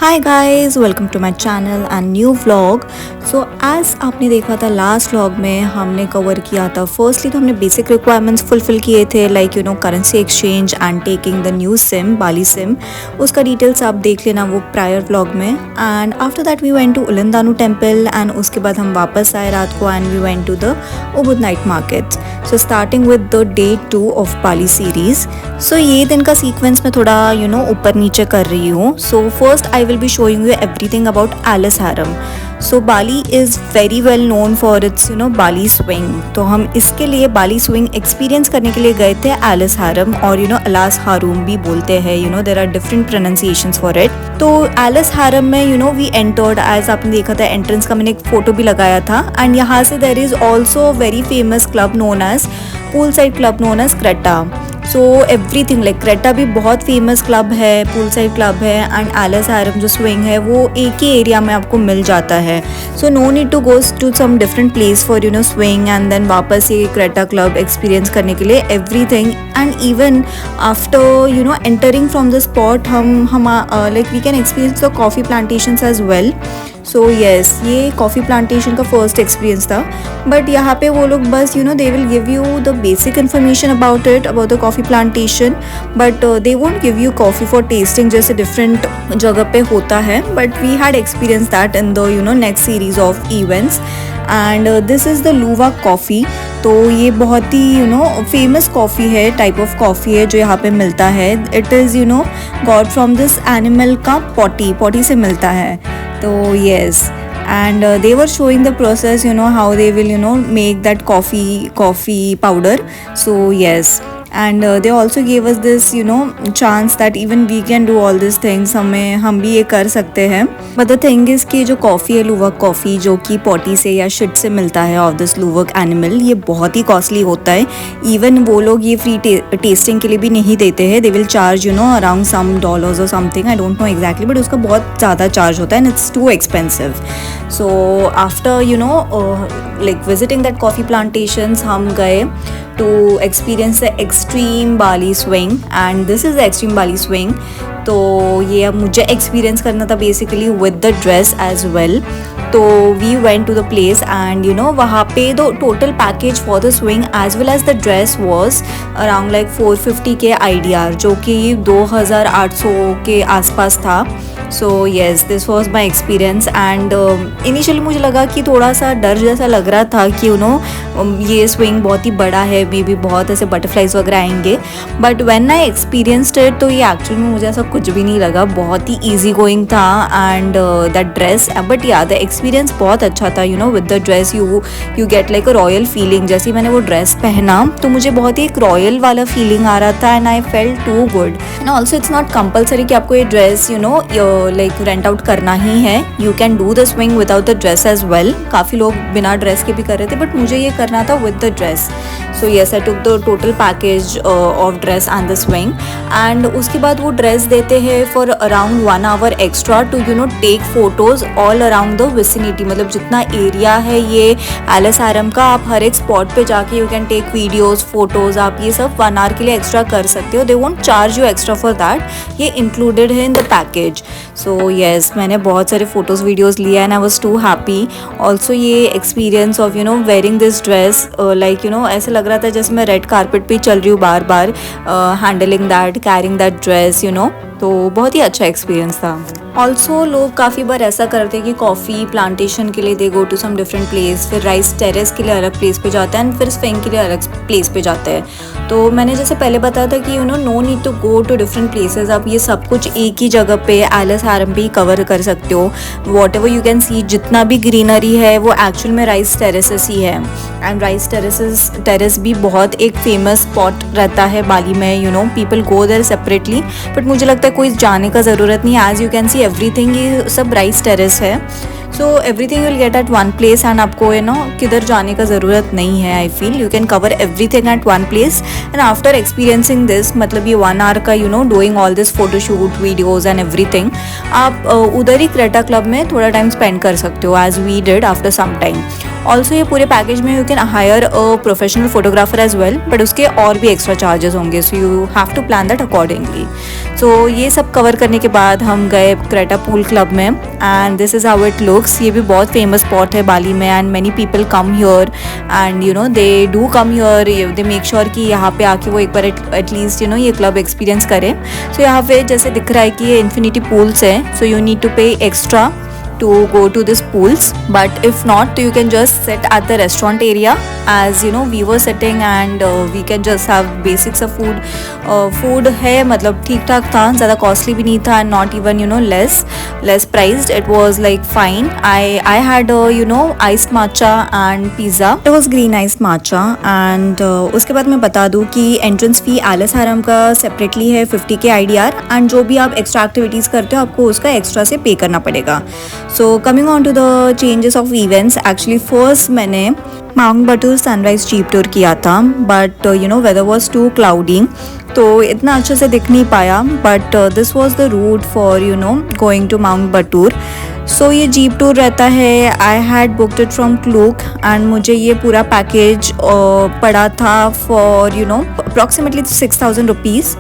Hi guys, welcome to my channel and new vlog. So as आपने देखा था last vlog में हमने कवर किया था। फर्स्टली तो हमने बेसिक रिक्वायरमेंट्स फुलफिल किए थे, like currency exchange and taking the new SIM, Bali SIM. उसका डिटेल्स आप देख लेना वो प्रायर व्लॉग में। And after that we went to Ulun Danu temple and उसके बाद हम वापस आए रात को and we went to the Ubud night market. So starting with the day 2 of Bali series. So ये दिन का सीक्वेंस में थोड़ा ऊपर नीचे कर रही हूँ। So first I will be showing you everything about Alice Harem. So Bali is very well known for its Bali swing. तो हम इसके लिए बाली स्विंग एक्सपीरियंस करने के लिए गए थे एलिस हारम, और अलास हारूम भी बोलते हैं, there are different pronunciations for it. तो एलिस हारम में वी एंटर्ड, एज आपने देखा था एंट्रेंस का मैंने एक फोटो भी लगाया था। एंड यहाँ से there is also very famous club known as pool side club known as Kreta. So everything like Kreta भी बहुत फेमस क्लब है, पूल साइड क्लब है, एंड एलिस हारम जो स्विंग है वो एक ही एरिया में आपको मिल जाता है। So no need to go to some different place for swing and then वापस ये क्रेटा क्लब एक्सपीरियंस करने के लिए everything. And even after entering from the spot हम like we can experience the coffee plantations as well. So yes, ये coffee plantation का first experience था। But यहाँ पे वो लोग बस they will give you the basic information about it, about the coffee plantation, but they won't give you coffee for testing जैसे different जगह पे होता है। But we had experience that in the next series of events. And this is the Luwak coffee. तो ये बहुत ही famous coffee है, टाइप ऑफ कॉफ़ी है जो यहाँ पे मिलता है। It is got from this animal का पॉटी से मिलता है। तो yes, and they were showing the process, how they will make that coffee powder. So yes, and they also gave us this chance that even we can do all these things, हम भी ये कर सकते हैं। But the thing is कि जो coffee है लूवक coffee, जो कि पॉटी से या शिट से मिलता है ऑफ दिस लूवक एनिमल, ये बहुत ही कॉस्टली होता है। इवन वो लोग ये फ्री टेस्टिंग के लिए भी नहीं देते हैं। They will charge around some dollars और something, I don't know exactly, but उसका बहुत ज़्यादा चार्ज होता है and it's too expensive. So after like visiting that coffee plantations, हम गए to experience the extreme Bali swing, and this is the extreme Bali swing. तो ये अब मुझे एक्सपीरियंस करना था basically with the dress as well. तो we went to the place and वहाँ पे the total package for the swing as well as the dress was around like 450 K IDR, जो कि 2800 के आसपास था। So yes, this was my experience. And initially मुझे लगा कि थोड़ा सा डर जैसा लग रहा था कि ये स्विंग बहुत ही बड़ा है, मे बी बहुत ऐसे बटरफ्लाइज वगैरह आएंगे। But when I experienced it तो ये एक्चुअली में मुझे ऐसा कुछ भी नहीं लगा, बहुत ही ईजी गोइंग था। एंड दैट ड्रेस, बट या द एक्सपीरियंस बहुत अच्छा था। With the dress you get like a royal feeling. जैसे ही मैंने वो ड्रेस पहना तो मुझे बहुत ही एक रॉयल वाला फीलिंग आ रहा था and I felt too good. And also it's not compulsory कि आपको ये ड्रेस लाइक रेंट आउट करना ही है। You can do the swing without the dress as well. काफ़ी लोग बिना ड्रेस के भी कर रहे थे, बट मुझे ये करना था with the dress. So yes, I took the total package of dress and the swing. And उसके बाद वो ड्रेस देते हैं for around 1 hour extra to take photos all around the vicinity. मतलब जितना एरिया है ये एलिस हारम का, आप हर एक स्पॉट पे जाके you can take videos, photos. आप ये सब 1 hour के लिए एक्स्ट्रा कर सकते हो। They won't charge you extra for that, ये इंक्लूडेड है in the package. So yes, मैंने बहुत सारे फोटोज़ वीडियोज़ लिया and I was too happy. Also ये experience of wearing this dress, like ऐसे लग रहा था जैसे मैं रेड कारपेट पे चल रही हूँ बार बार, handling that, carrying that dress, तो बहुत ही अच्छा एक्सपीरियंस था। ऑल्सो लोग काफ़ी बार ऐसा करते हैं कि कॉफ़ी प्लांटेशन के लिए they go to some different place, फिर राइस टेरेस के लिए अलग प्लेस पे जाते हैं एंड फिर स्विंग के लिए अलग प्लेस पे जाते हैं। तो मैंने जैसे पहले बताया था कि no need to go to different places. आप ये सब कुछ एक ही जगह पे एलिस हारम पे ही कवर कर सकते हो। वॉट एवर यू कैन सी, जितना भी ग्रीनरी है वो एक्चुअल में राइस टेरेसेस ही है। एंड राइस टेरेस भी बहुत एक फेमस स्पॉट रहता है बाली में। People go there separately, but मुझे लगता है कोई जाने का ज़रूरत नहीं। As you can see everything, ये सब राइस टेरेस है। So everything will get at one place and आपको किधर जाने का ज़रूरत नहीं है। I feel you can cover everything at one place. And after experiencing this, मतलब ये 1 hour का doing all this photoshoot, videos and everything, आप उधर ही क्रेटा क्लब में थोड़ा टाइम स्पेंड कर सकते हो, as we did after some time. Also ये पूरे पैकेज में you can hire a professional photographer as well, but उसके और भी एक्स्ट्रा चार्जेस होंगे, so you have to plan that accordingly. So ये सब कवर करने के बाद हम गए क्रेटा पूल क्लब में, and this is how it looks. ये भी बहुत फेमस स्पॉट है बाली में, and many people come here, and you no they do come here, they make sure कि यहाँ पे आके वो एक बार एटलीस्ट यू नो ये क्लब एक्सपीरियंस करें। सो यहाँ पे जैसे दिख रहा है कि ये इन्फिनिटी पूल्स है, सो यू नीड टू पे extra to go to these pools, but if not you can just sit at the restaurant area, as you know we were sitting, and we can just have basics of food. Food है मतलब ठीक ठाक था, ज़्यादा costly भी नहीं था, and not even you know less priced. It was like fine. I had you know iced matcha and pizza. It was green iced matcha, and उसके बाद मैं बता दूँ कि entrance fee एलिस हरम का सेपरेटली है 50 के IDR, एंड जो भी आप एक्स्ट्रा एक्टिविटीज़ करते हो आपको उसका एक्स्ट्रा से पे करना पड़ेगा। So coming on to the changes of events, actually first मैंने mount Batur sunrise jeep tour किया था, but you know weather was too cloudy, तो इतना अच्छे से दिख नहीं पाया, but this was the route for you know going to mount Batur. So ये जीप टूर रहता है, I had booked it from Klook, and मुझे ये पूरा पैकेज पड़ा था for you know approximately 6,000 rupees,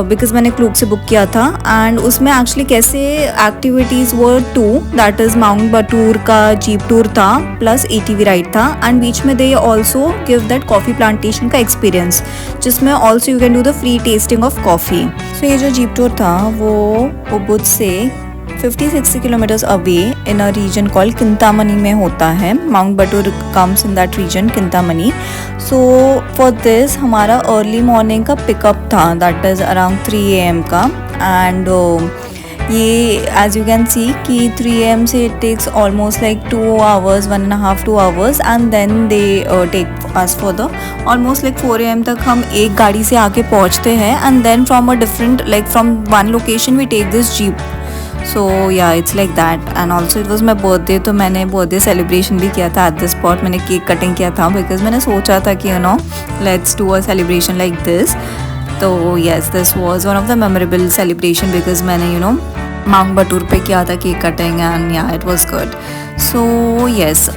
because मैंने क्लूक से बुक किया था। एंड उसमें एक्चुअली कैसे activities were two, that is mount Batur का जीप टूर था प्लस ATV राइड था, एंड बीच में they also give that coffee plantation का एक्सपीरियंस, जिसमें also you can do the free tasting of coffee. So ये जो जीप टूर था वो उबुद से 50-60 kilometers away in a region called Kintamani में होता है। Mount Batur comes in that region, Kintamani. So for this हमारा अर्ली मॉर्निंग का पिकअप था, that is around 3 AM का, and ये as you can see कि 3 AM से it takes almost like 2 hours, 1.5-2 hours, and then they take us for the almost like 4 AM तक हम एक गाड़ी से आके पहुँचते हैं, and then from a different like from one location we take this jeep. So yeah it's like that, and also it was my birthday, तो मैंने बर्थडे सेलिब्रेशन भी किया था एट दिस स्पॉट। मैंने केक कटिंग किया था because मैंने सोचा था कि you know let's do a celebration like this. तो yes, this was one of the memorable celebration because मैंने यू नो माउंट बटूर पे किया था cake cutting, and yeah it was good. So yes,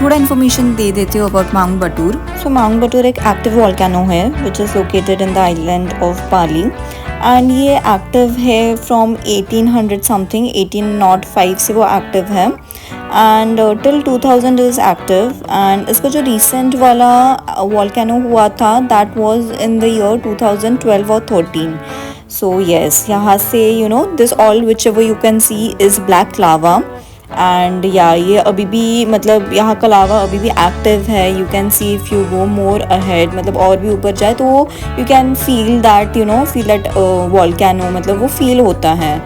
थोड़ा इन्फॉर्मेशन दे देती हूँ about mount Batur. So mount Batur एक active volcano है which is located in the island of Bali, and ये active है फ्रॉम 1800 समथिंग, 1805 से वो एक्टिव है, and till 2000 is active. And इसका जो रिसेंट वाला वॉल्केनो हुआ था that was in the year 2012 और 13। सो येस, यहाँ से you know this all which ever you can C is black lava, and या ये अभी भी मतलब यहाँ का लावा अभी भी एक्टिव है। You can C if you go more ahead, मतलब और भी ऊपर जाए तो you can feel that you know feel that volcano, मतलब वो फील होता है।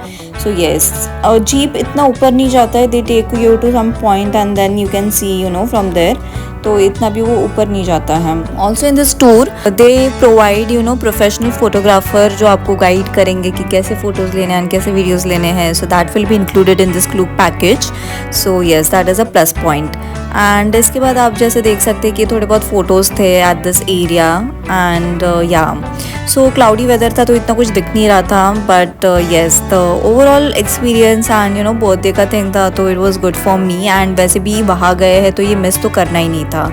सो येस, जीप इतना ऊपर नहीं जाता है, they take you to some point and then you can see you know from there, तो इतना भी वो ऊपर नहीं जाता है। Also in this tour they provide you know professional photographer जो आपको गाइड करेंगे कि कैसे फ़ोटोज़ लेने हैं, कैसे वीडियोज़ लेने हैं। So that will be included in this Klook package. So yes, that is a plus point. And इसके बाद आप जैसे देख सकते हैं कि थोड़े बहुत फ़ोटोज़ थे एट दिस एरिया, एंड या सो क्लाउडी वेदर था तो इतना कुछ दिख नहीं रहा था, but yes the overall experience and you no birthday का थिंग था तो it was good for me, and वैसे भी वहाँ गए हैं तो ये मिस तो करना ही नहीं था।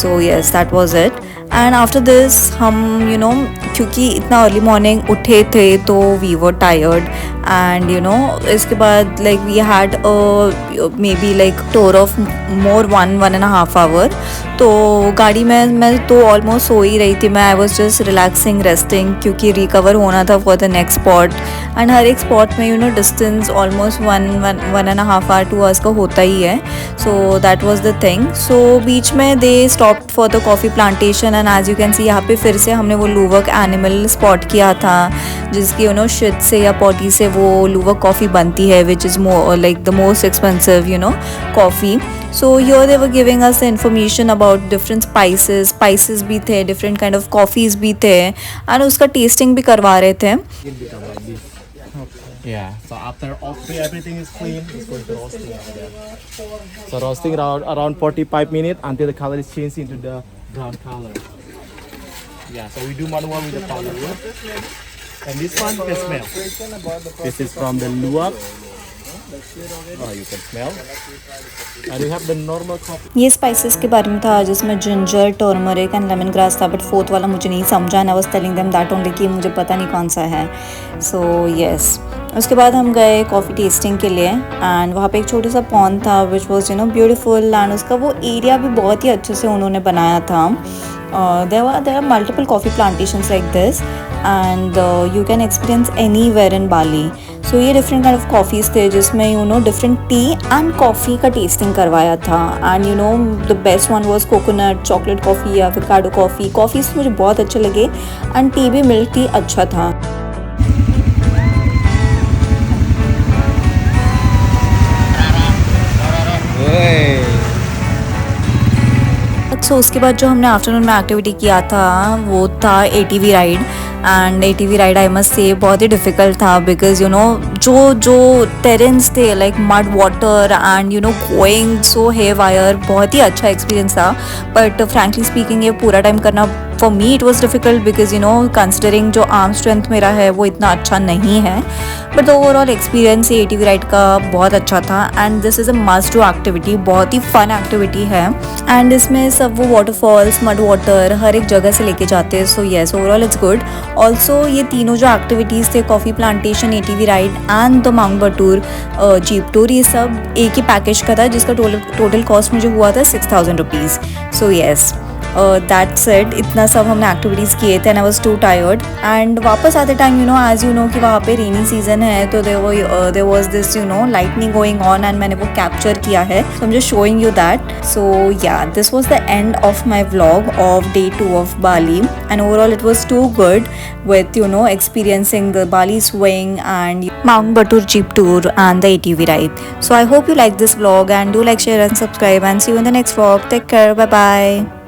So yes, that was it. And after this हम यू नो क्योंकि इतना अर्ली मॉर्निंग उठे थे तो we were tired, and you know इसके बाद like we had maybe like tour of more 1.5 hour. तो गाड़ी में मैं तो ऑलमोस्ट सो ही रही थी, मैं I was just relaxing resting, क्योंकि रिकवर होना था for the next spot, and हर एक स्पॉट में you know distance almost 1.5 hour 2 hours का होता ही है। So that was the thing. So बीच में they stopped for the coffee plantation, and as you can see यहाँ पे फिर से हमने वो लूवक एनिमल स्पॉट किया था जिसकी यू नो शिट से या पॉटी से वो लूवक कॉफ़ी बनती है, which is more like the most expensive you know coffee. So here they were giving us the information about different spices भी थे, different kind of coffees भी थे, and उसका tasting भी करवा रहे थे। Yeah, so after everything is clean, it's going to roasting over there. So roasting around 45 minutes until the color is changed into the brown color. Yeah, so we do manual with the powder wood. And this one can smell. This is from the luwak. You can smell. And you have the normal coffee. ये spices के बारे में था जिसमें ginger, turmeric and lemon grass था, but fourth वाला मुझे नहीं समझा and I was telling them that only कि मुझे पता नहीं कौन सा है. सो यस, उसके बाद हम गए कॉफ़ी टेस्टिंग के लिए एंड वहाँ पे एक छोटा सा पॉन्ड था विच वाज ब्यूटीफुल एंड उसका वो एरिया भी बहुत ही अच्छे से उन्होंने बनाया था. there are multiple coffee plantations like this and you can experience anywhere in Bali. So ये different kind of coffees थे जिसमें different tea and coffee का tasting करवाया था and the best one was coconut chocolate coffee या avocado coffee. Coffees मुझे बहुत अच्छे लगे and tea भी milk tea अच्छा था. सो उसके बाद जो हमने आफ्टरनून में एक्टिविटी किया था वो था ATV ride and ATV ride I must say बहुत ही डिफ़िकल्ट था बिकॉज जो टेरेंस थे like mud water and going so haywire. बहुत ही अच्छा एक्सपीरियंस था बट फ्रैंकली स्पीकिंग ये पूरा टाइम करना for me it was difficult because considering जो आर्म स्ट्रेंथ मेरा है वो इतना अच्छा नहीं है. बट ओवरऑल एक्सपीरियंस ये ATV राइड का बहुत अच्छा था and this is a must do activity. बहुत ही फन एक्टिविटी है एंड इसमें सब वो वाटरफॉल्स मड वाटर हर एक जगह से लेके जाते हैं. So yes, overall it's good. Also ये तीनों जो एक्टिविटीज़ थे coffee plantation, ATV ride and the mount Batur jeep tour, ये सब एक ही पैकेज का था जिसका टोटल कॉस्ट मुझे हुआ था 6,000 rupees. So yes, that's it. इतना सब हमने एक्टिविटीज़ किए थे and I was to tired and वापस आते टाइम एज कि वहाँ पे रेनी सीजन है तो there was this lightning going on and मैंने वो कैप्चर किया है. So I am just showing you that. So yeah, this was the end of my vlog of day 2 of Bali and overall it was too good with experiencing the Bali swing and Mount Batur jeep tour and the ATV ride. So I hope you like this vlog and do like, share and subscribe and see you in the next vlog. Take care. Bye bye.